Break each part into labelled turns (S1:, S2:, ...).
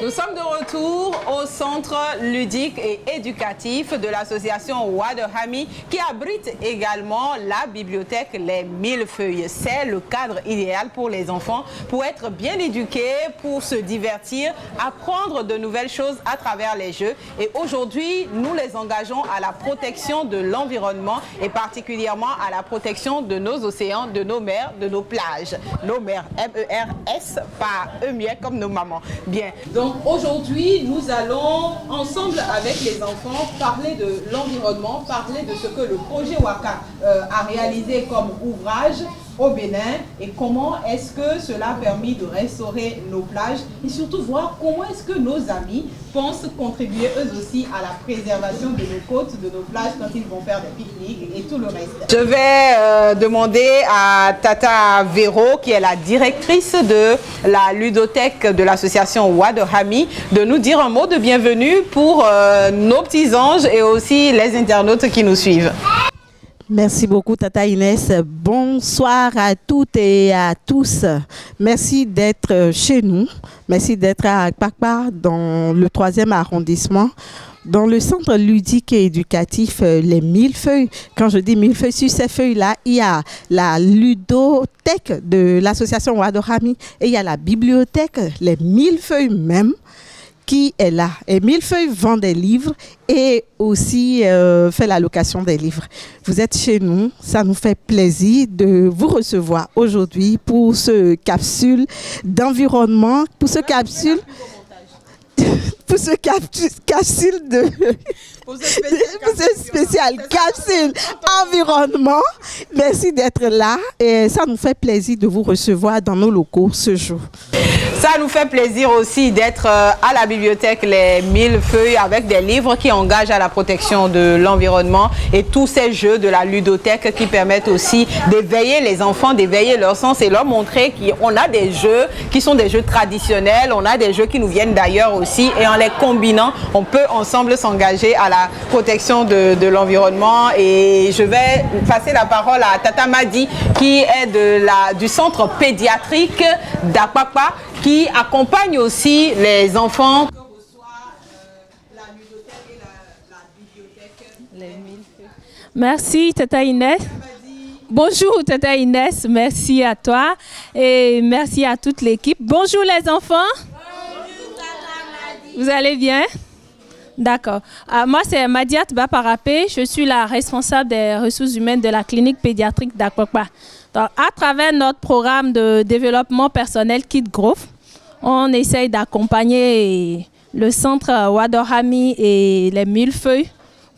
S1: Nous sommes de retour au centre ludique et éducatif de l'association Wadahami qui abrite également la bibliothèque Les Millefeuilles. C'est le cadre idéal pour les enfants pour être bien éduqués, pour se divertir, apprendre de nouvelles choses à travers les jeux. Et aujourd'hui, nous les engageons à la protection de l'environnement et particulièrement à la protection de nos océans, de nos mers, de nos plages. Nos mers, M-E-R-S, pas E-miel comme nos mamans. Bien. Donc aujourd'hui, nous allons ensemble avec les enfants parler de l'environnement, parler de ce que le projet WACA a réalisé comme ouvrage au Bénin et comment est-ce que cela a permis de restaurer nos plages et surtout voir comment est-ce que nos amis pensent contribuer eux aussi à la préservation de nos côtes, de nos plages quand ils vont faire des pique-niques et tout le reste. Je vais demander à Tata Véro, qui est la directrice de la ludothèque de l'association Wadahami, de nous dire un mot de bienvenue pour nos petits anges et aussi les internautes qui nous suivent.
S2: Merci beaucoup Tata Inès. Bonsoir à toutes et à tous. Merci d'être chez nous. Merci d'être à Akpakpa dans le 3e arrondissement. Dans le centre ludique et éducatif Les Millefeuilles. Quand je dis millefeuilles, sur ces feuilles-là, il y a la ludothèque de l'association Wadahami et il y a la bibliothèque Les Millefeuilles même qui est là. Et Millefeuilles vend des livres et aussi fait la location des livres. Vous êtes chez nous, ça nous fait plaisir de vous recevoir aujourd'hui pour ce capsule d'environnement, pour ce capsule de pour ce spécial capsule environnement. Merci d'être là et ça nous fait plaisir de vous recevoir dans nos locaux ce jour.
S1: Ça nous fait plaisir aussi d'être à la bibliothèque Les Millefeuilles avec des livres qui engagent à la protection de l'environnement et tous ces jeux de la ludothèque qui permettent aussi d'éveiller les enfants, d'éveiller leur sens et leur montrer qu'on a des jeux qui sont des jeux traditionnels, on a des jeux qui nous viennent d'ailleurs aussi et en les combinant, on peut ensemble s'engager à la protection de l'environnement. Et je vais passer la parole à Tata Madi qui est du centre pédiatrique d'Akpakpa qui accompagne aussi les enfants que reçoit la ludothèque et la bibliothèque Les Millefeuilles.
S3: Merci Tata Inès. Bonjour Tata Inès, merci à toi et merci à toute l'équipe. Bonjour les enfants. Bonjour Tata Madi. Vous allez bien? D'accord. Moi, c'est Madiat Baparapé. Je suis la responsable des ressources humaines de la clinique pédiatrique d'Akpakpa. Donc, à travers notre programme de développement personnel Kid Growth, on essaye d'accompagner le centre Wadahami et les Millefeuilles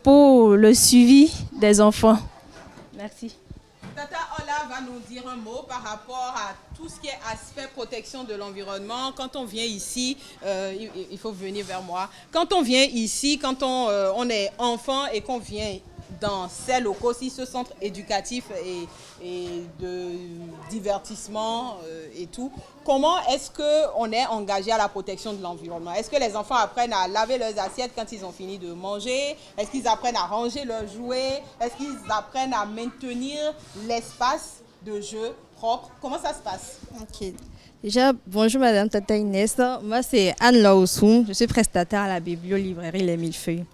S3: pour le suivi des enfants. Merci.
S1: Tata Ola va nous dire un mot par rapport à tout ce qui est aspect protection de l'environnement. Quand on vient ici, il faut venir vers moi. Quand on vient ici, quand on est enfant et qu'on vient dans ces locaux, si ce centre éducatif et de divertissement et tout, comment est-ce qu'on est engagé à la protection de l'environnement? Est-ce que les enfants apprennent à laver leurs assiettes quand ils ont fini de manger? Est-ce qu'ils apprennent à ranger leurs jouets? Est-ce qu'ils apprennent à maintenir l'espace de jeu propre? Comment ça se passe?
S4: Ok. Déjà, bonjour Madame Tata Inès. Moi, c'est Anne Laossou. Je suis prestataire à la biblio-librairie Les Millefeuilles.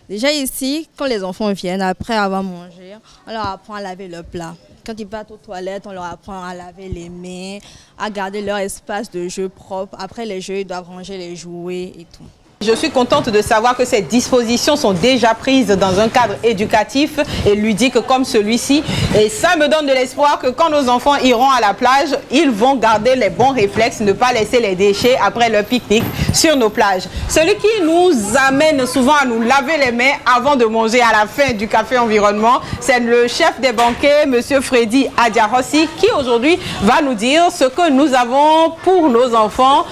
S4: Déjà ici, quand les enfants viennent, après avoir mangé, on leur apprend à laver leur plat. Quand ils partent aux toilettes, on leur apprend à laver les mains, à garder leur espace de jeu propre. Après les jeux, ils doivent ranger les jouets et tout.
S1: Je suis contente de savoir que ces dispositions sont déjà prises dans un cadre éducatif et ludique comme celui-ci. Et ça me donne de l'espoir que quand nos enfants iront à la plage, ils vont garder les bons réflexes, ne pas laisser les déchets après leur pique-nique sur nos plages. Celui qui nous amène souvent à nous laver les mains avant de manger à la fin du café environnement, c'est le chef des banquets, Monsieur Freddy Adiarossi, qui aujourd'hui va nous dire ce que nous avons pour nos enfants,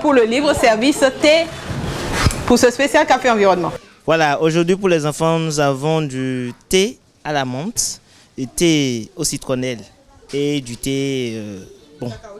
S1: pour le libre-service thé, pour ce spécial café environnement.
S5: Voilà, aujourd'hui pour les enfants, nous avons du thé à la menthe, du thé au citronnelle et du thé,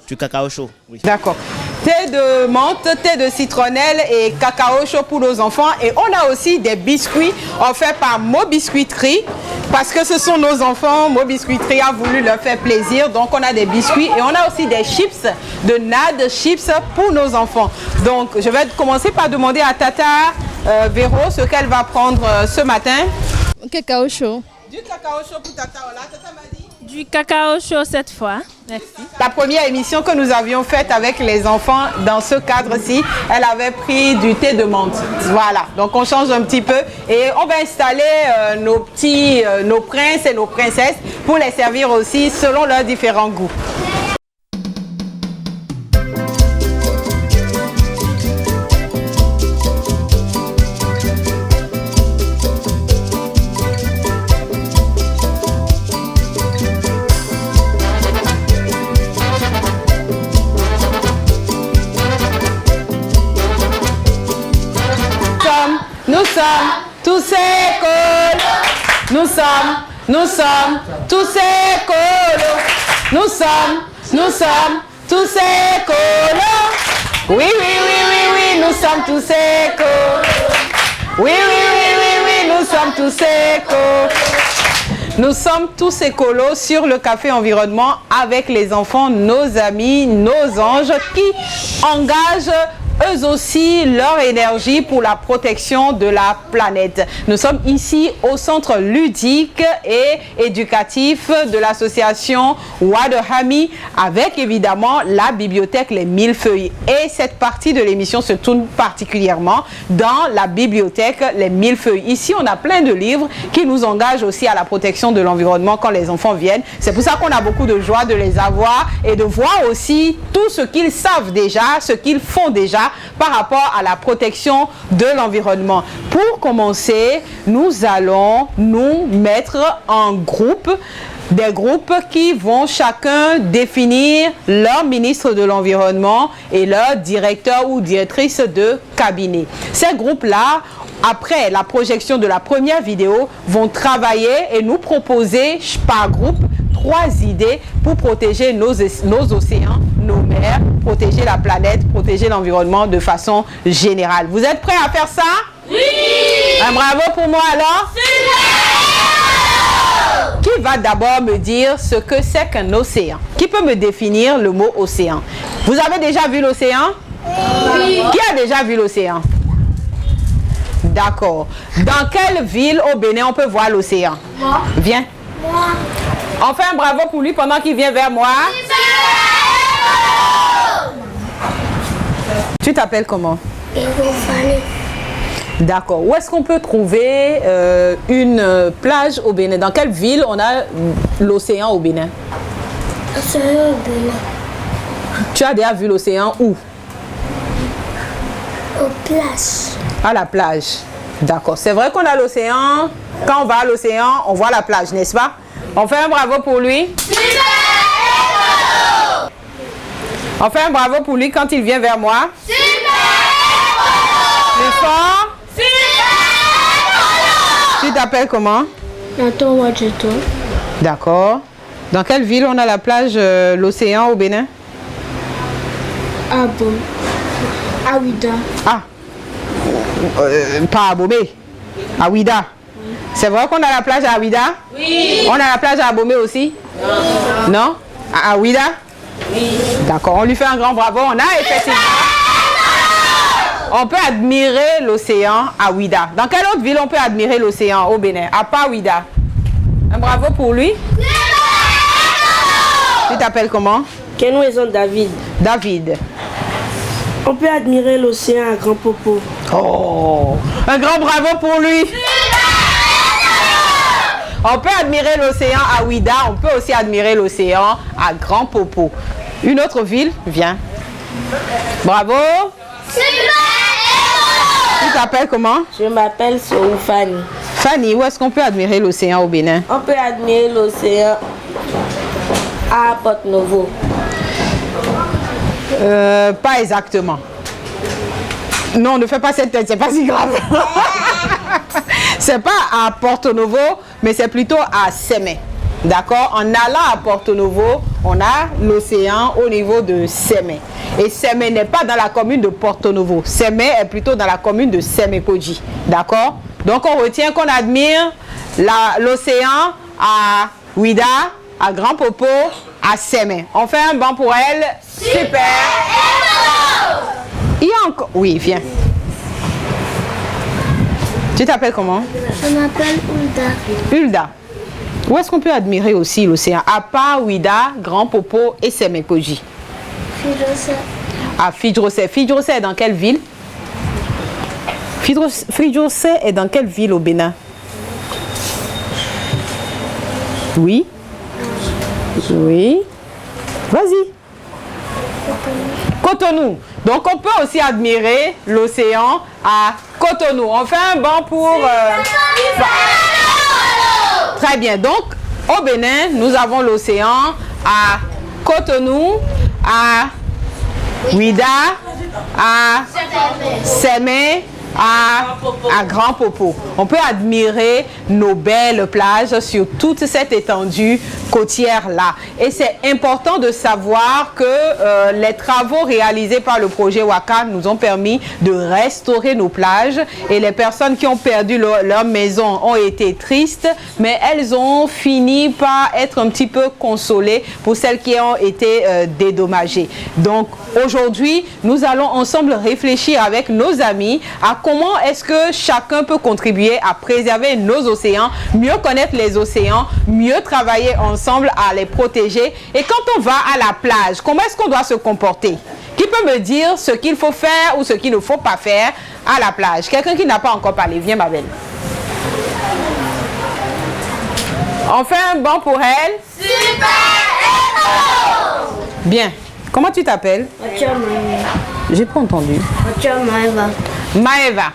S5: du cacao chaud. Oui.
S1: D'accord. thé de menthe, thé de citronnelle et cacao chaud pour nos enfants. Et on a aussi des biscuits offerts par Mo Biscuiterie parce que ce sont nos enfants. Mo Biscuiterie a voulu leur faire plaisir. Donc on a des biscuits et on a aussi des chips, de NAD chips pour nos enfants. Donc je vais commencer par demander à Tata Véro ce qu'elle va prendre ce matin.
S4: Cacao chaud.
S1: Du cacao chaud pour Tata Ola. Tata m'a dit
S3: Du cacao chaud cette fois. Merci.
S1: la première émission que nous avions faite avec les enfants dans ce cadre-ci, elle avait pris du thé de menthe. Voilà, donc on change un petit peu et on va installer nos princes et nos princesses pour les servir aussi selon leurs différents goûts. Nous sommes tous écolos. Nous sommes tous écolos. Nous sommes tous écolos. Oui, nous sommes tous écolos. Oui, nous sommes tous écolos. Nous sommes tous écolos sur le Café Environnement avec les enfants, nos amis, nos anges qui engagent eux aussi leur énergie pour la protection de la planète. Nous sommes ici au centre ludique et éducatif de l'association Wadahami avec évidemment la bibliothèque Les Millefeuilles. Et cette partie de l'émission se tourne particulièrement dans la bibliothèque Les Millefeuilles. Ici, on a plein de livres qui nous engagent aussi à la protection de l'environnement quand les enfants viennent. C'est pour ça qu'on a beaucoup de joie de les avoir et de voir aussi tout ce qu'ils savent déjà, ce qu'ils font déjà par rapport à la protection de l'environnement. Pour commencer, nous allons nous mettre en groupe, des groupes qui vont chacun définir leur ministre de l'Environnement et leur directeur ou directrice de cabinet. Ces groupes-là, après la projection de la première vidéo, vont travailler et nous proposer par groupe 3 idées pour protéger nos océans, nos mers, protéger la planète, protéger l'environnement de façon générale. Vous êtes prêts à faire ça? Oui! Un bravo pour moi alors? Qui va d'abord me dire ce que c'est qu'un océan? Qui peut me définir le mot océan? Vous avez déjà vu l'océan? Oui! Qui a déjà vu l'océan? D'accord. Dans quelle ville au Bénin on peut voir l'océan? Moi. Viens. Moi. On fait un bravo pour lui pendant qu'il vient vers moi. Tu t'appelles comment? D'accord. Où est-ce qu'on peut trouver une plage au Bénin? Dans quelle ville on a l'océan au Bénin? L'océan au Bénin. Tu as déjà vu l'océan où? Aux plages. À la plage. D'accord. C'est vrai qu'on a l'océan. Quand on va à l'océan, on voit la plage, n'est-ce pas? On fait un bravo pour lui. On fait un bravo pour lui quand il vient vers moi. Plus fort. Tu t'appelles comment? Nato Wadjeto. D'accord. Dans quelle ville on a la plage, l'océan au Bénin? À Ouida. Ah. Pas à Abomey. À Ouida. Oui. C'est vrai qu'on a la plage à Ouida? Oui. On a la plage à Abomey aussi? Non. Non? À Ouida? Oui. D'accord, on lui fait un grand bravo. On a effectivement... On peut admirer l'océan à Ouida. Dans quelle autre ville on peut admirer l'océan au Bénin? À part Ouida. Un bravo pour lui. Tu t'appelles comment?
S6: Kenouezon David.
S1: David.
S6: On peut admirer l'océan à Grand Popo.
S1: Oh, un grand bravo pour lui. On peut admirer l'océan à Ouida, on peut aussi admirer l'océan à Grand Popo. Une autre ville, viens. Bravo. Tu t'appelles comment?
S6: Je m'appelle Soou Fanny.
S1: Fanny, où est-ce qu'on peut admirer l'océan au Bénin?
S6: On peut admirer l'océan à Porto-Novo.
S1: Pas exactement. Non, ne fais pas cette tête, c'est pas si grave. C'est pas à Porto-Novo, mais c'est plutôt à Sémé. D'accord? En allant à Porto-Novo, on a l'océan au niveau de Sémé. Et Sémé n'est pas dans la commune de Porto Novo. Sémé est plutôt dans la commune de Sémékodji. D'accord? Donc on retient qu'on admire l'océan à Ouida, à Grand Popo, à Sémé. On fait un banc pour elle. Super. Il y a encore... Oui, viens. Tu t'appelles comment?
S7: Je m'appelle Hulda.
S1: Hulda. Où est-ce qu'on peut admirer aussi l'océan? À part Ouida, Grand Popo et Sémékodji.
S7: Fidjose.
S1: À Fidjose. Fidjose est dans quelle ville? Fidjose est dans quelle ville au Bénin? Oui. Oui. Vas-y. Cotonou. Donc on peut aussi admirer l'océan à Cotonou. On fait un banc pour... Très bien. Donc au Bénin, nous avons l'océan à Cotonou, à Ouida, à Sémé, à Grand Popo. On peut admirer nos belles plages sur toute cette étendue côtière-là. Et c'est important de savoir que les travaux réalisés par le projet Waka nous ont permis de restaurer nos plages. Et les personnes qui ont perdu leur maison ont été tristes, mais elles ont fini par être un petit peu consolées pour celles qui ont été dédommagées. Donc aujourd'hui, nous allons ensemble réfléchir avec nos amis à comment est-ce que chacun peut contribuer à préserver nos océans, mieux connaître les océans, mieux travailler ensemble à les protéger. Et quand on va à la plage, comment est-ce qu'on doit se comporter? Qui peut me dire ce qu'il faut faire ou ce qu'il ne faut pas faire à la plage? Quelqu'un qui n'a pas encore parlé, viens ma belle. On fait un banc pour elle.
S7: Super héros!
S1: Bien. Comment tu t'appelles? J'ai pas entendu.
S7: Maëva.
S1: Maëva.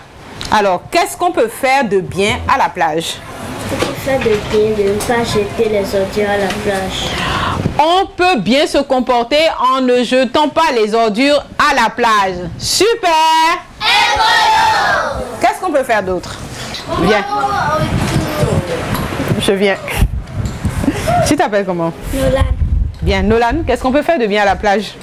S1: Alors, qu'est-ce qu'on peut faire de bien à la plage?
S7: On peut faire de bien de ne pas jeter les ordures à la plage.
S1: On peut bien se comporter en ne jetant pas les ordures à la plage. Super! Qu'est-ce qu'on peut faire d'autre? Viens. Je viens. Tu t'appelles comment?
S7: Nolan.
S1: Bien. Nolan, qu'est-ce qu'on peut faire de bien à la plage?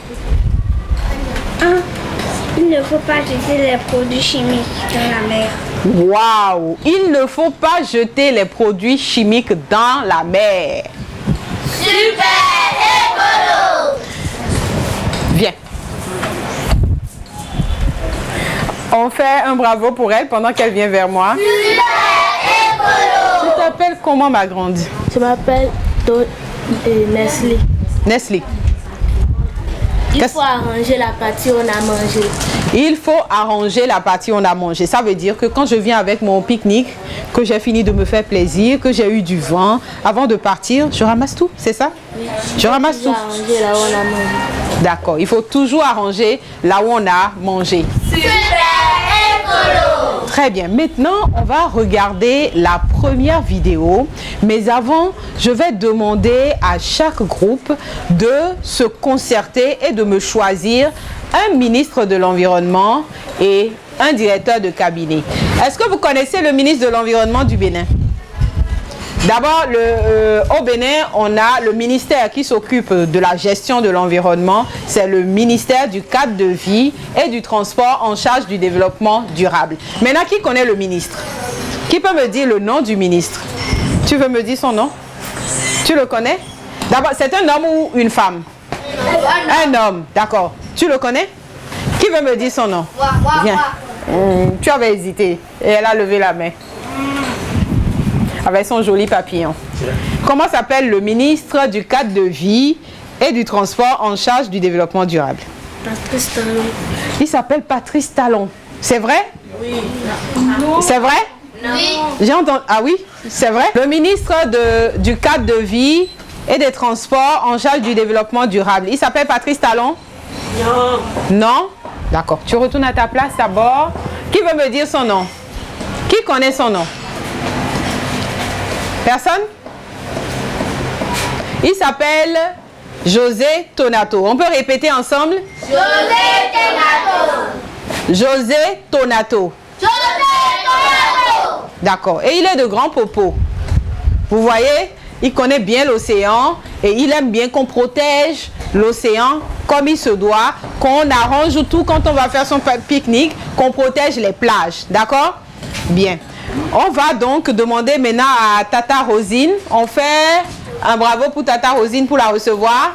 S7: Il ne faut pas jeter les produits chimiques dans la mer.
S1: Waouh! Il ne faut pas jeter les produits chimiques dans la mer.
S7: Super écolo!
S1: Viens. On fait un bravo pour elle pendant qu'elle vient vers moi.
S7: Super écolo!
S1: Tu t'appelles comment, ma grande?
S7: Je m'appelle Nestlé.
S1: Nestlé.
S7: Il faut arranger la partie où on a mangé.
S1: Il faut arranger la partie où on a mangé. Ça veut dire que quand je viens avec mon pique-nique, que j'ai fini de me faire plaisir, que j'ai eu du vent, avant de partir, je ramasse tout, c'est ça?
S7: Oui.
S1: Je ramasse tout.
S7: Arranger là où on a mangé.
S1: D'accord, il faut toujours arranger là où on a mangé.
S7: Super écolo!
S1: Très bien, maintenant on va regarder la première vidéo, mais avant je vais demander à chaque groupe de se concerter et de me choisir un ministre de l'Environnement et un directeur de cabinet. Est-ce que vous connaissez le ministre de l'Environnement du Bénin? D'abord, au Bénin, on a le ministère qui s'occupe de la gestion de l'environnement. C'est le ministère du cadre de vie et du transport en charge du développement durable. Maintenant, qui connaît le ministre? Qui peut me dire le nom du ministre? Tu veux me dire son nom? Tu le connais? D'abord, c'est un homme ou une femme? Un homme, d'accord. Tu le connais? Qui veut me dire son nom? Viens. Tu avais hésité et elle a levé la main. Avec son joli papillon. Comment s'appelle le ministre du cadre de vie et du transport en charge du développement durable?
S7: Patrice Talon.
S1: Il s'appelle Patrice Talon. C'est vrai? Oui. C'est vrai?
S7: Oui.
S1: J'ai entendu. Ah oui, c'est vrai? Le ministre du cadre de vie et des transports en charge du développement durable. Il s'appelle Patrice Talon? Non. Non? D'accord. Tu retournes à ta place d'abord. Qui veut me dire son nom? Qui connaît son nom? Personne? Il s'appelle José Tonato. On peut répéter ensemble?
S7: José Tonato.
S1: José Tonato.
S7: José Tonato.
S1: D'accord. Et il est de Grand Popo. Vous voyez, il connaît bien l'océan et il aime bien qu'on protège l'océan comme il se doit, qu'on arrange tout quand on va faire son pique-nique, qu'on protège les plages. D'accord? Bien. On va donc demander maintenant à Tata Rosine. On fait un bravo pour Tata Rosine pour la recevoir.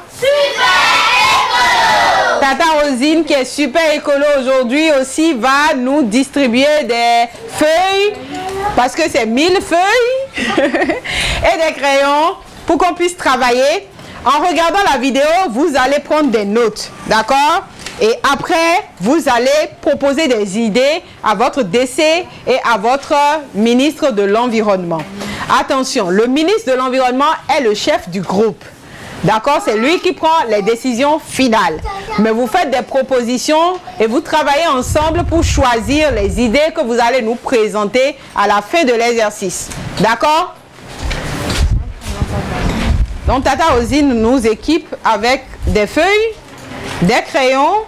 S1: Tata Rosine, qui est super écolo aujourd'hui aussi, va nous distribuer des feuilles, parce que c'est 1000 feuilles, et des crayons pour qu'on puisse travailler. En regardant la vidéo, vous allez prendre des notes, d'accord? Et après, vous allez proposer des idées à votre DC et à votre ministre de l'Environnement. Attention, le ministre de l'Environnement est le chef du groupe. D'accord, c'est lui qui prend les décisions finales. Mais vous faites des propositions et vous travaillez ensemble pour choisir les idées que vous allez nous présenter à la fin de l'exercice. D'accord? Donc Tata Rosine nous équipe avec des feuilles, des crayons.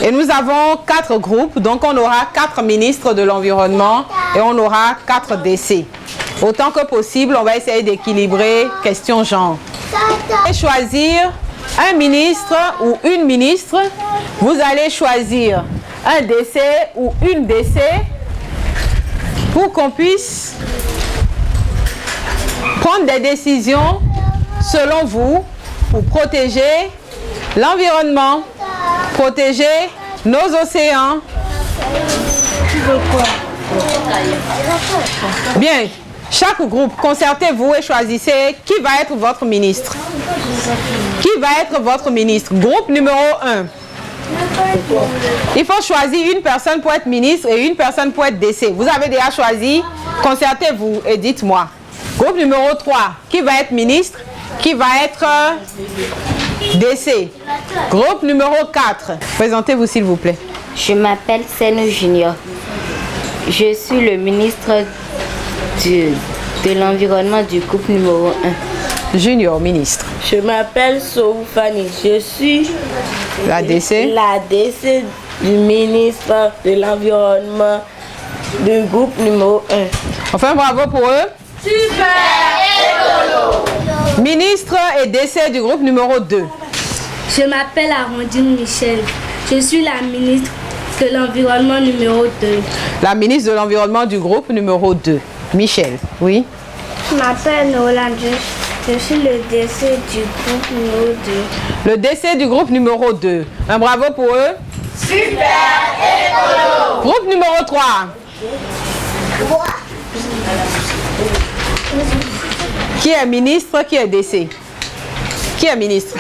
S1: Et nous avons 4 groupes, donc on aura 4 ministres de l'environnement et on aura 4 décès. Autant que possible, on va essayer d'équilibrer question genre. Et choisir un ministre ou une ministre. Vous allez choisir un décès ou une décès pour qu'on puisse prendre des décisions selon vous pour protéger l'environnement, protéger nos océans. Bien, chaque groupe, concertez-vous et choisissez qui va être votre ministre. Qui va être votre ministre? Groupe numéro 1. Il faut choisir une personne pour être ministre et une personne pour être DC. Vous avez déjà choisi, concertez-vous et dites-moi. Groupe numéro 3, qui va être ministre? Qui va être DC? Groupe numéro 4. Présentez-vous s'il vous plaît.
S6: Je m'appelle Senou Junior. Je suis le ministre de l'Environnement du groupe numéro 1.
S1: Junior, ministre.
S8: Je m'appelle Soou Fanny. Je suis
S1: la DC
S8: du ministre de l'Environnement du groupe numéro 1.
S1: Enfin, bravo pour eux.
S9: Super écolo.
S1: Ministre et DC du groupe numéro 2.
S7: Je m'appelle Arondine Michel. Je suis la ministre de l'Environnement numéro 2.
S1: La ministre de l'Environnement du groupe numéro 2. Michel, oui.
S7: Je m'appelle Nolan. Je suis le DC du groupe numéro 2.
S1: Le DC du groupe numéro 2. Un bravo pour eux.
S9: Super écolo.
S1: Groupe numéro 3. Qui est ministre, qui est DC? Qui est ministre?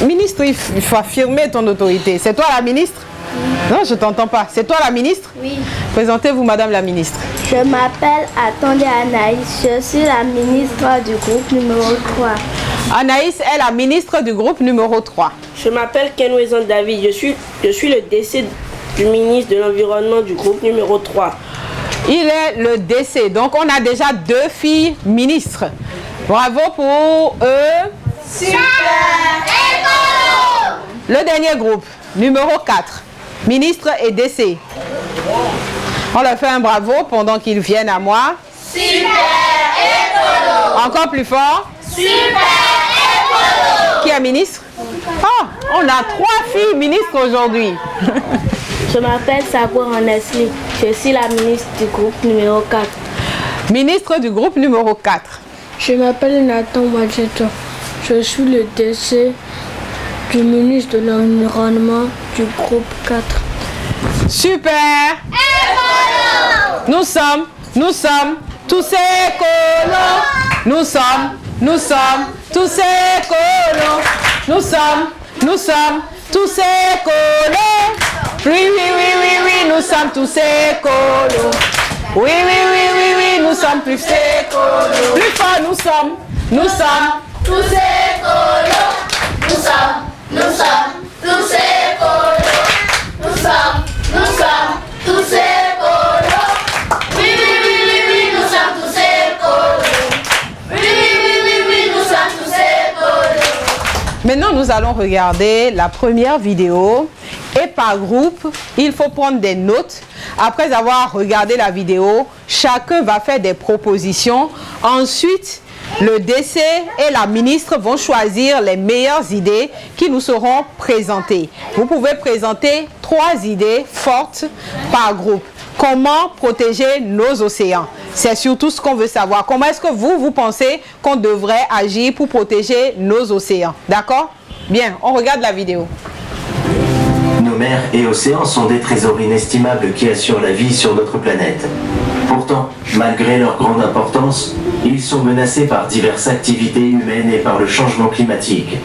S1: Ministre, il faut affirmer ton autorité. C'est toi la ministre? Non, je ne t'entends pas. C'est toi la ministre?
S7: Oui.
S1: Présentez-vous, madame la ministre.
S7: Je m'appelle Attendez Anaïs. Je suis la ministre du groupe numéro 3.
S1: Anaïs est la ministre du groupe numéro 3.
S8: Je m'appelle Kenouezan David. Je suis le DC du ministre de l'Environnement du groupe numéro 3.
S1: Il est le DC. Donc, on a déjà 2 filles ministres. Bravo pour eux.
S9: Super écolo.
S1: Le dernier groupe, numéro 4. Ministre et DC. On leur fait un bravo pendant qu'ils viennent à moi.
S9: Super écolo.
S1: Encore plus fort.
S9: Super écolo.
S1: Qui est ministre? Oh, on a 3 filles ministres aujourd'hui.
S7: Je m'appelle Saboué Nesli. Je suis la ministre du groupe numéro 4.
S1: Ministre du groupe numéro 4.
S10: Je m'appelle Nathan Madjeto. Je suis le DC du ministre de l'Environnement du groupe 4.
S1: Super écolo. Nous sommes tous écolos. Nous sommes tous écolos. Nous sommes tous écolos. Oui, nous sommes tous écolos. Oui, nous sommes plus écolos. Plus fort, nous sommes
S9: tous écolos. Nous sommes tous écolos. Nous sommes tous écolos. Oui, nous sommes tous écolos. Oui, nous sommes tous écolos.
S1: Maintenant, nous allons regarder la première vidéo. Et par groupe, il faut prendre des notes. Après avoir regardé la vidéo, chacun va faire des propositions. Ensuite, le DC et la ministre vont choisir les meilleures idées qui nous seront présentées. Vous pouvez présenter 3 idées fortes par groupe. Comment protéger nos océans? C'est surtout ce qu'on veut savoir. Comment est-ce que vous pensez qu'on devrait agir pour protéger nos océans? D'accord? Bien, on regarde la vidéo.
S11: Nos mers et océans sont des trésors inestimables qui assurent la vie sur notre planète. Pourtant, malgré leur grande importance, ils sont menacés par diverses activités humaines et par le changement climatique.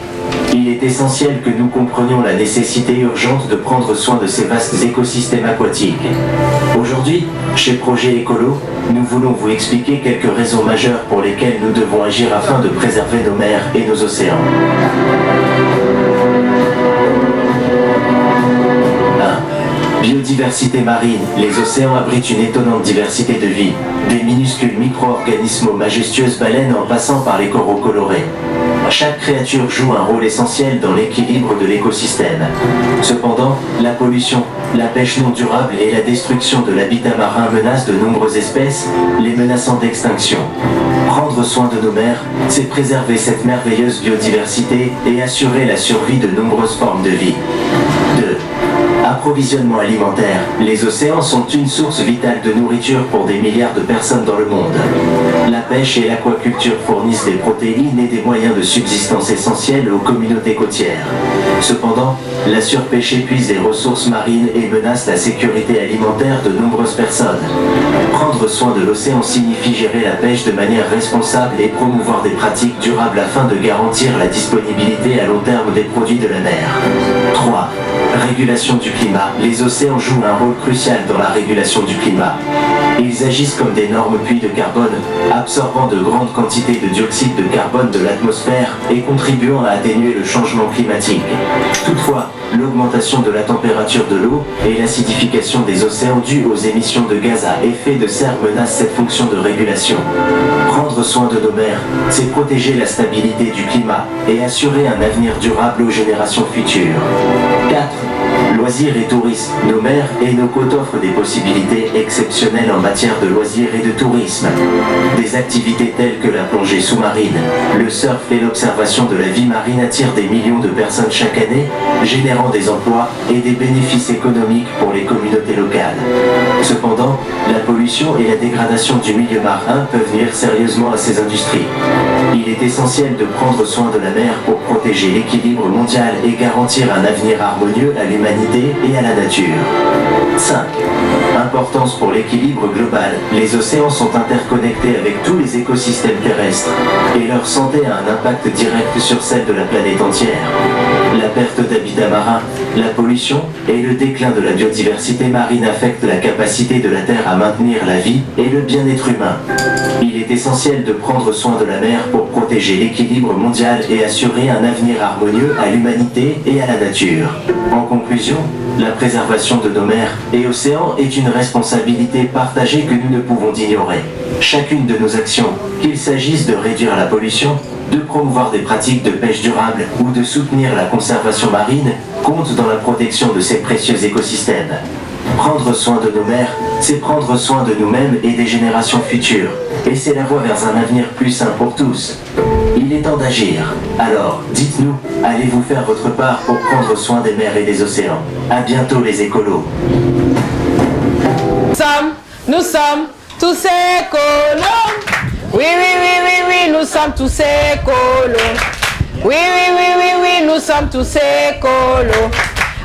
S11: Il est essentiel que nous comprenions la nécessité urgente de prendre soin de ces vastes écosystèmes aquatiques. Aujourd'hui, chez Projet Écolo, nous voulons vous expliquer quelques raisons majeures pour lesquelles nous devons agir afin de préserver nos mers et nos océans. 1. Biodiversité marine. Les océans abritent une étonnante diversité de vie. Des minuscules micro-organismes aux majestueuses baleines en passant par les coraux colorés. Chaque créature joue un rôle essentiel dans l'équilibre de l'écosystème. Cependant, la pollution, la pêche non durable et la destruction de l'habitat marin menacent de nombreuses espèces, les menaçant d'extinction. Prendre soin de nos mers, c'est préserver cette merveilleuse biodiversité et assurer la survie de nombreuses formes de vie. 2. Approvisionnement alimentaire. Les océans sont une source vitale de nourriture pour des milliards de personnes dans le monde. La pêche et l'aquaculture fournissent des protéines et des moyens de subsistance essentiels aux communautés côtières. Cependant, la surpêche épuise les ressources marines et menace la sécurité alimentaire de nombreuses personnes. Prendre soin de l'océan signifie gérer la pêche de manière responsable et promouvoir des pratiques durables afin de garantir la disponibilité à long terme des produits de la mer. 3. Régulation du climat. Les océans jouent un rôle crucial dans la régulation du climat. Ils agissent comme d'énormes puits de carbone, absorbant de grandes quantités de dioxyde de carbone de l'atmosphère et contribuant à atténuer le changement climatique. Toutefois, l'augmentation de la température de l'eau et l'acidification des océans dues aux émissions de gaz à effet de serre menacent cette fonction de régulation. Prendre soin de nos mers, c'est protéger la stabilité du climat et assurer un avenir durable aux générations futures. 4. Loisirs et tourisme. Nos mers et nos côtes offrent des possibilités exceptionnelles en matière de loisirs et de tourisme. Des activités telles que la plongée sous-marine, le surf et l'observation de la vie marine attirent des millions de personnes chaque année, générant des emplois et des bénéfices économiques pour les communautés locales. Cependant, la pollution et la dégradation du milieu marin peuvent nuire sérieusement à ces industries. Il est essentiel de prendre soin de la mer pour protéger l'équilibre mondial et garantir un avenir harmonieux à l'humanité et à la nature. 5. Importance pour l'équilibre global. Les océans sont interconnectés avec tous les écosystèmes terrestres et leur santé a un impact direct sur celle de la planète entière. La perte d'habitat marin, la pollution et le déclin de la biodiversité marine affectent la capacité de la Terre à maintenir la vie et le bien-être humain. Il est essentiel de prendre soin de la mer pour protéger l'équilibre mondial et assurer un avenir harmonieux à l'humanité et à la nature. En conclusion, la préservation de nos mers et océans est une responsabilité partagée que nous ne pouvons ignorer. Chacune de nos actions, qu'il s'agisse de réduire la pollution, de promouvoir des pratiques de pêche durable ou de soutenir la conservation marine, compte dans la protection de ces précieux écosystèmes. Prendre soin de nos mers, c'est prendre soin de nous-mêmes et des générations futures. Et c'est la voie vers un avenir plus sain pour tous. Il est temps d'agir. Alors, dites-nous, allez-vous faire votre part pour prendre soin des mers et des océans? À bientôt les écolos.
S1: Nous sommes tous écolos. Oui, oui, oui, oui, oui, nous sommes tous écolos. Oui, oui, oui, oui, oui, nous sommes tous écolos.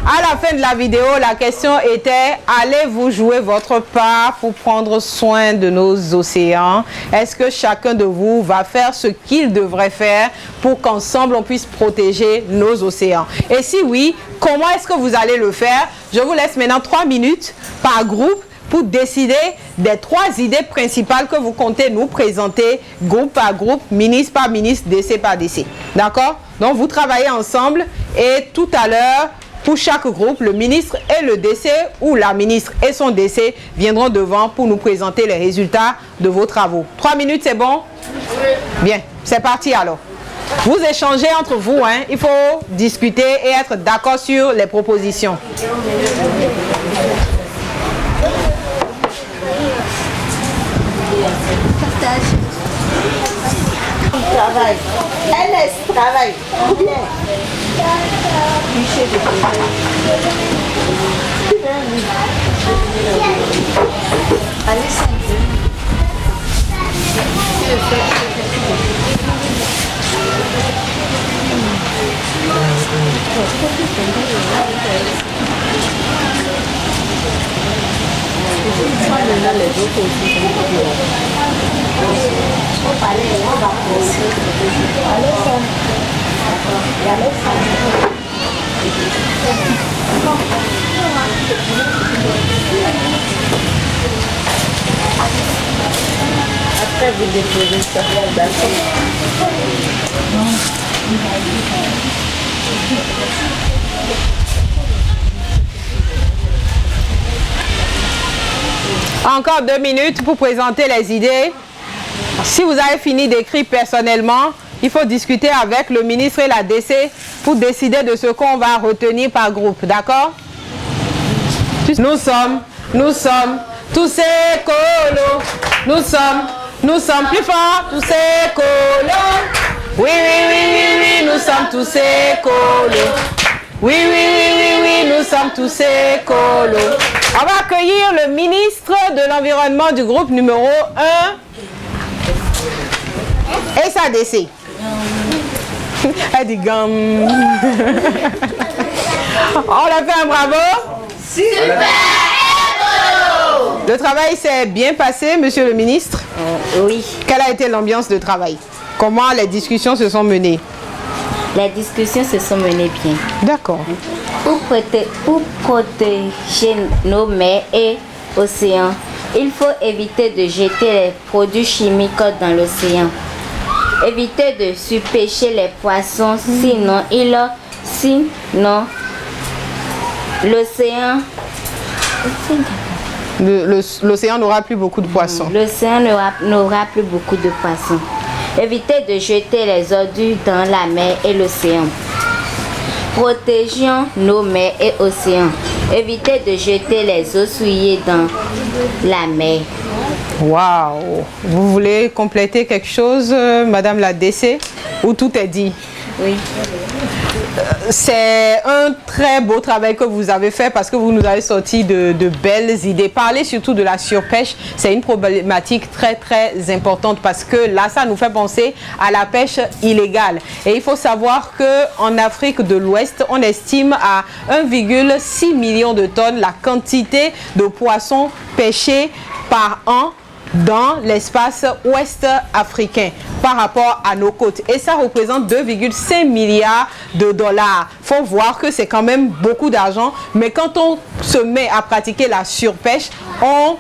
S1: À la fin de la vidéo, la question était, allez-vous jouer votre part pour prendre soin de nos océans? Est-ce que chacun de vous va faire ce qu'il devrait faire pour qu'ensemble on puisse protéger nos océans? Et si oui, comment est-ce que vous allez le faire? Je vous laisse maintenant 3 minutes par groupe pour décider des 3 idées principales que vous comptez nous présenter, groupe par groupe, ministre par ministre, DC par DC. D'accord? Donc vous travaillez ensemble et tout à l'heure, pour chaque groupe, le ministre et le DC ou la ministre et son DC viendront devant pour nous présenter les résultats de vos travaux. 3 minutes, c'est bon? Oui. Bien, c'est parti alors. Vous échangez entre vous, hein? Il faut discuter et être d'accord sur les propositions.
S2: travaille. Ernest, travaille. Bien. Allez, après vous déposez ça, d'accord?
S1: Encore 2 minutes pour présenter les idées. Si vous avez fini d'écrire personnellement, il faut discuter avec le ministre et la DC pour décider de ce qu'on va retenir par groupe. D'accord? Nous sommes tous écolos. Nous sommes plus forts, tous écolos. Oui, nous sommes tous écolos. Oui, nous sommes tous écolos. On va accueillir le ministre de l'Environnement du groupe numéro 1 et sa DC. Elle dit gamme. On a fait un bravo.
S9: Super écolo.
S1: Le travail s'est bien passé, monsieur le ministre?
S6: Oui.
S1: Quelle a été l'ambiance de travail? Comment les discussions se sont menées?
S6: Les discussions se sont menées bien.
S1: D'accord.
S6: Pour protéger nos mers et océans, il faut éviter de jeter les produits chimiques dans l'océan. Éviter de surpêcher les poissons, sinon l'océan...
S1: L'océan n'aura plus beaucoup de poissons.
S6: L'océan n'aura plus beaucoup de poissons. Évitez de jeter les ordures dans la mer et l'océan. Protégeons nos mers et océans. Évitez de jeter les eaux souillées dans la mer.
S1: Waouh! Vous voulez compléter quelque chose, Madame la DC, ou tout est dit?
S6: Oui.
S1: C'est un très beau travail que vous avez fait parce que vous nous avez sorti de belles idées. Parler surtout de la surpêche, c'est une problématique très importante parce que là, ça nous fait penser à la pêche illégale. Et il faut savoir qu'en Afrique de l'Ouest, on estime à 1,6 million de tonnes la quantité de poissons pêchés par an dans l'espace ouest africain par rapport à nos côtes. Et ça représente 2,5 milliards de dollars. Il faut voir que c'est quand même beaucoup d'argent. Mais quand on se met à pratiquer la surpêche, on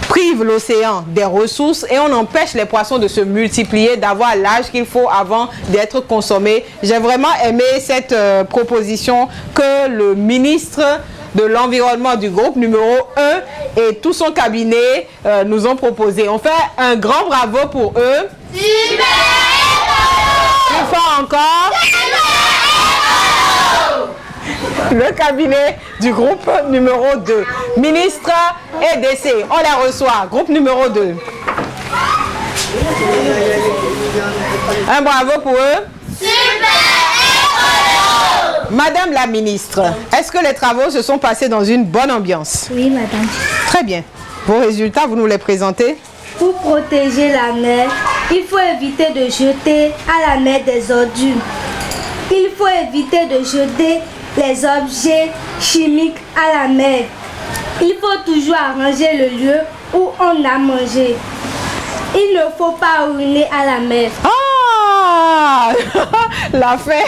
S1: prive l'océan des ressources et on empêche les poissons de se multiplier, d'avoir l'âge qu'il faut avant d'être consommés. J'ai vraiment aimé cette proposition que le ministre de l'Environnement du groupe numéro 1 et tout son cabinet nous ont proposé. On fait un grand bravo pour eux.
S9: Super!
S1: Une fois encore. Le cabinet du groupe numéro 2. Ministre et DC, on les reçoit. Groupe numéro 2. Un bravo pour eux. Madame la ministre, est-ce que les travaux se sont passés dans une bonne ambiance?
S7: Oui, madame.
S1: Très bien. Vos résultats, vous nous les présentez?
S7: Pour protéger la mer, il faut éviter de jeter à la mer des ordures. Il faut éviter de jeter les objets chimiques à la mer. Il faut toujours arranger le lieu où on a mangé. Il ne faut pas uriner à la mer.
S1: Ah! L'affaire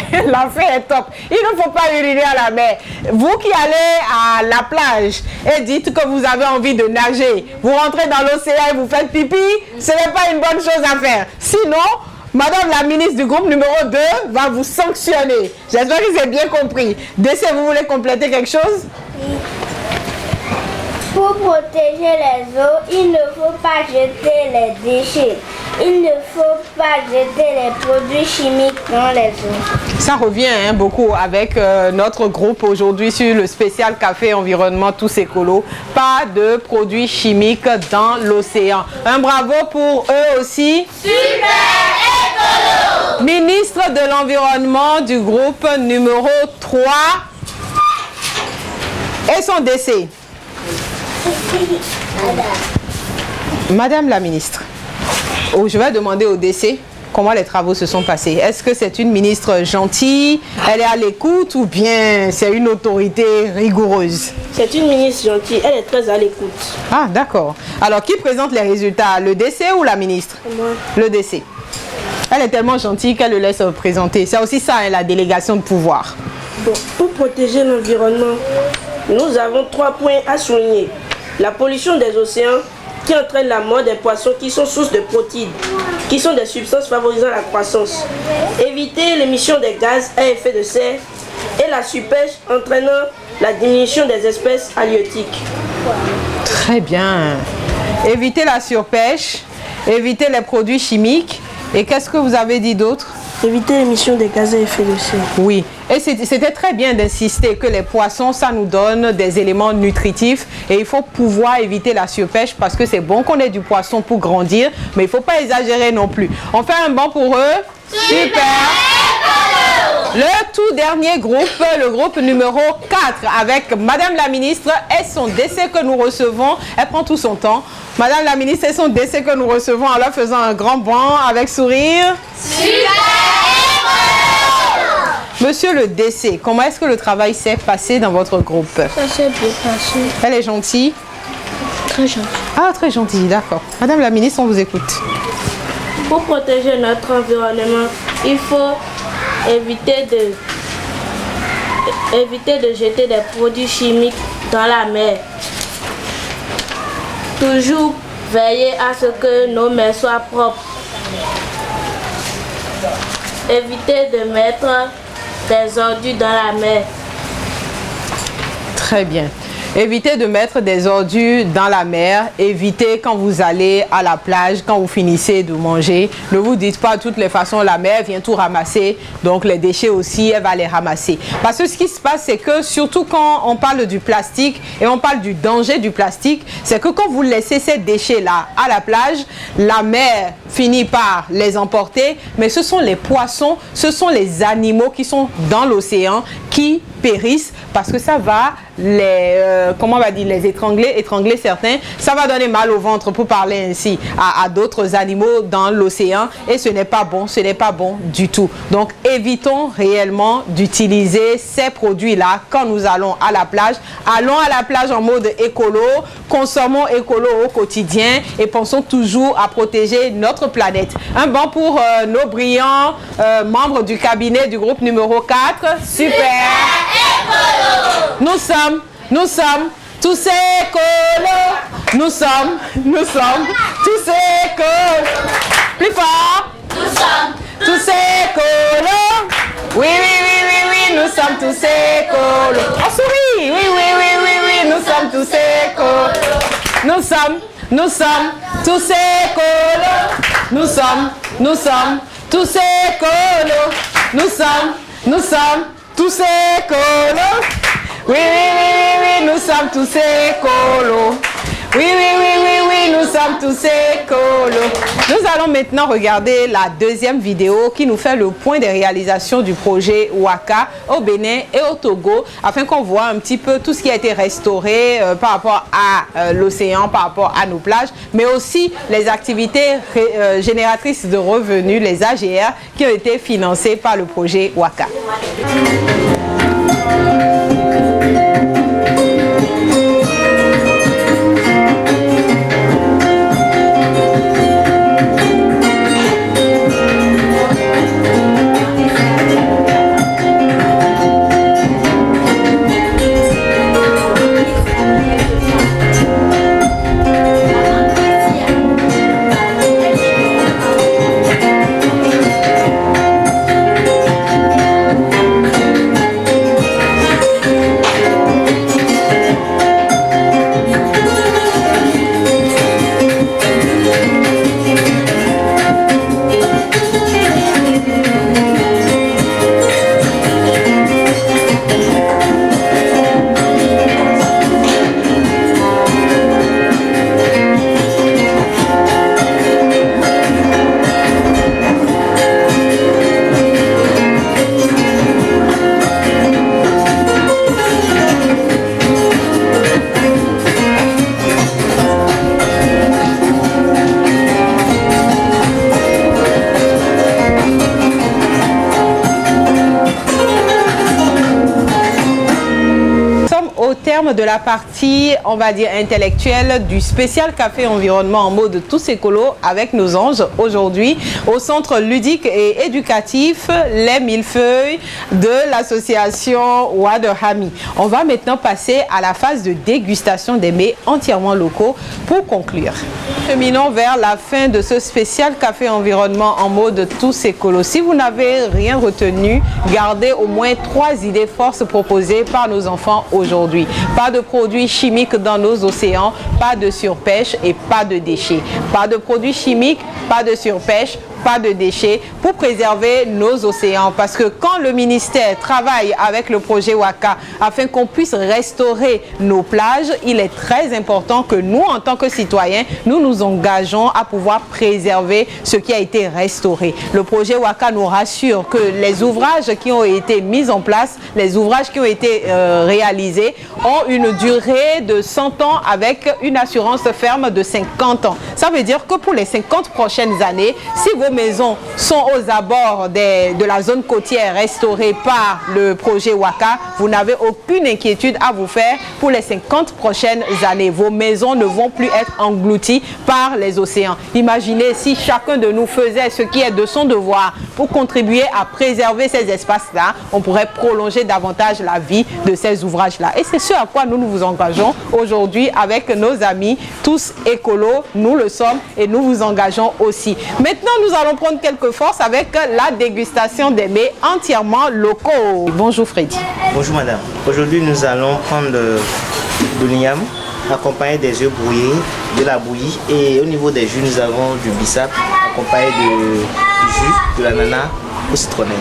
S1: est top. Il ne faut pas uriner à la mer. Vous qui allez à la plage et dites que vous avez envie de nager, vous rentrez dans l'océan et vous faites pipi, ce n'est pas une bonne chose à faire. Sinon, Madame la ministre du groupe numéro 2 va vous sanctionner. J'espère que c'est bien compris. DC, vous voulez compléter quelque chose?
S12: Pour protéger les eaux, il ne faut pas jeter les déchets. Il ne faut pas jeter les produits chimiques dans les eaux.
S1: Ça revient beaucoup avec notre groupe aujourd'hui sur le spécial Café Environnement Tous Écolos. Pas de produits chimiques dans l'océan. Un bravo pour eux aussi.
S9: Super! écolo.
S1: Ministre de l'Environnement du groupe numéro 3 et son décès. Madame la ministre, je vais demander au décès comment les travaux se sont passés. Est-ce que c'est une ministre gentille, elle est à l'écoute ou bien c'est une autorité rigoureuse?
S8: C'est une ministre gentille, elle est très à l'écoute.
S1: Ah, d'accord. Alors, qui présente les résultats? Le décès ou la ministre?
S8: Moi.
S1: Le décès. Elle est tellement gentille qu'elle le laisse présenter. C'est aussi ça, hein, la délégation de pouvoir.
S8: Bon, pour protéger l'environnement, nous avons 3 points à souligner. La pollution des océans, qui entraîne la mort des poissons qui sont sources de protéines, qui sont des substances favorisant la croissance. Éviter l'émission des gaz à effet de serre et la surpêche entraînant la diminution des espèces halieutiques.
S1: Très bien. Éviter la surpêche, éviter les produits chimiques. Et qu'est-ce que vous avez dit d'autre?
S8: Éviter l'émission des gaz à effet de serre.
S1: Oui, et c'était très bien d'insister que les poissons, ça nous donne des éléments nutritifs et il faut pouvoir éviter la surpêche parce que c'est bon qu'on ait du poisson pour grandir, mais il ne faut pas exagérer non plus. On fait un banc pour eux. Super. Le tout dernier groupe, le groupe numéro 4, avec Madame la ministre et son décès que nous recevons. Elle prend tout son temps. Madame la ministre et son décès que nous recevons en leur faisant un grand banc avec sourire.
S9: Super.
S1: Monsieur le décès, comment est-ce que le travail s'est passé dans votre groupe?
S10: Ça s'est bien passé.
S1: Elle est gentille?
S10: Très gentille.
S1: Ah, très gentille, d'accord. Madame la ministre, on vous écoute.
S8: Pour protéger notre environnement, il faut éviter de jeter des produits chimiques dans la mer. Toujours veiller à ce que nos mers soient propres. Éviter de mettre des ordures dans la mer.
S1: Très bien. Évitez de mettre des ordures dans la mer. Évitez quand vous allez à la plage, quand vous finissez de manger. Ne vous dites pas de toutes les façons, la mer vient tout ramasser. Donc les déchets aussi, elle va les ramasser. Parce que ce qui se passe, c'est que surtout quand on parle du plastique et on parle du danger du plastique, c'est que quand vous laissez ces déchets-là à la plage, la mer finit par les emporter. Mais ce sont les poissons, ce sont les animaux qui sont dans l'océan qui périssent parce que ça va les étrangler certains. Ça va donner mal au ventre pour parler ainsi à d'autres animaux dans l'océan et ce n'est pas bon, du tout. Donc évitons réellement d'utiliser ces produits-là quand nous allons à la plage. Allons à la plage en mode écolo, consommons écolo au quotidien et pensons toujours à protéger notre planète. Un banc pour nos brillants membres du cabinet du groupe numéro 4. Super! Nous sommes tous écolos. Nous sommes tous écolos. Plus fort.
S9: Nous sommes
S1: tous écolos. Oui, nous sommes tous écolos. On sourit. Oui, nous sommes tous écolos. Nous sommes tous écolos. Nous sommes tous écolos. Nous sommes tous écolos. Oui, nous sommes tous écolos. Oui, nous sommes tous écolos. Nous allons maintenant regarder la deuxième vidéo qui nous fait le point des réalisations du projet Waka au Bénin et au Togo, afin qu'on voit un petit peu tout ce qui a été restauré par rapport à l'océan, par rapport à nos plages, mais aussi les activités génératrices de revenus, les AGR, qui ont été financées par le projet Waka. de la partie, on va dire, intellectuelle du spécial Café Environnement en mode tous écolo avec nos anges aujourd'hui au centre ludique et éducatif Les Millefeuilles de l'association Wade Hami. On va maintenant passer à la phase de dégustation des mets entièrement locaux pour conclure. Cheminons vers la fin de ce spécial Café Environnement en mode tous écolo. Si vous n'avez rien retenu, gardez au moins 3 idées forces proposées par nos enfants aujourd'hui. Pas de produits chimiques dans nos océans, pas de surpêche et pas de déchets. Pas de produits chimiques, pas de surpêche, pas de déchets pour préserver nos océans. Parce que quand le ministère travaille avec le projet WACA afin qu'on puisse restaurer nos plages, il est très important que nous, en tant que citoyens, nous nous engageons à pouvoir préserver ce qui a été restauré. Le projet WACA nous rassure que les ouvrages qui ont été mis en place, les ouvrages qui ont été réalisés, ont une durée de 100 ans avec une assurance ferme de 50 ans. Ça veut dire que pour les 50 prochaines années, si vos maisons sont aux abords de la zone côtière restaurée par le projet WACA, vous n'avez aucune inquiétude à vous faire pour les 50 prochaines années. Vos maisons ne vont plus être englouties par les océans. Imaginez si chacun de nous faisait ce qui est de son devoir pour contribuer à préserver ces espaces-là, on pourrait prolonger davantage la vie de ces ouvrages-là. Et c'est ce à quoi nous nous engageons aujourd'hui avec nos amis, tous écolos, nous le sommes et nous vous engageons aussi. Maintenant, nous allons prendre quelques forces avec la dégustation des mets entièrement locaux. Bonjour Freddy.
S5: Bonjour madame. Aujourd'hui nous allons prendre de l'igname accompagné des œufs brouillés, de la bouillie, et au niveau des jus nous avons du bissap accompagné du jus, de l'ananas au citronnelle.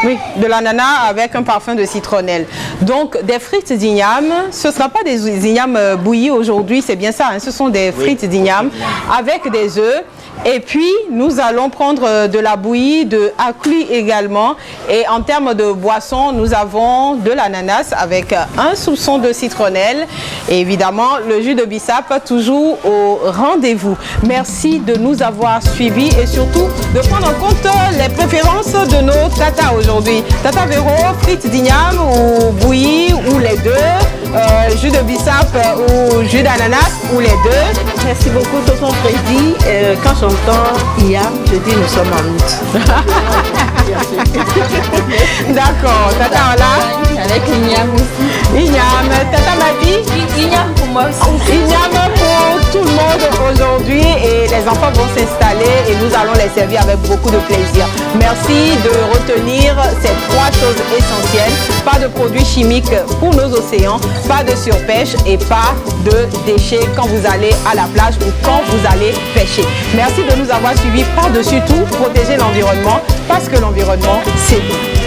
S1: Oui, de l'ananas avec un parfum de citronnelle. Donc, des frites d'igname, ce ne sera pas des ignames bouillis aujourd'hui, c'est bien ça, hein, ce sont des frites d'igname avec des œufs. Et puis, nous allons prendre de la bouillie, de aclus également. Et en termes de boisson, nous avons de l'ananas avec un soupçon de citronnelle. Et évidemment, le jus de bissap, toujours au rendez-vous. Merci de nous avoir suivis et surtout de prendre en compte les préférences de nos tatas aujourd'hui. Tata Véro, frites d'igname ou bouillie ou les deux, jus de bissap ou jus d'ananas ou les deux.
S2: Merci beaucoup, tonton Freddy. Quand j'entends Iam, je dis nous sommes en août.
S1: D'accord, tata Ola.
S4: Avec l'igname aussi.
S1: Igname, tata m'a dit
S4: Igname pour moi aussi.
S1: Igname pour tout le monde aujourd'hui et les enfants vont s'installer et nous allons les servir avec beaucoup de plaisir. Merci de retenir ces 3 choses essentielles. Pas de produits chimiques pour nos océans, pas de surpêche et pas de déchets quand vous allez à la plage ou quand vous allez pêcher. Merci de nous avoir suivis. Par-dessus tout, protéger l'environnement parce que l'environnement, c'est vous.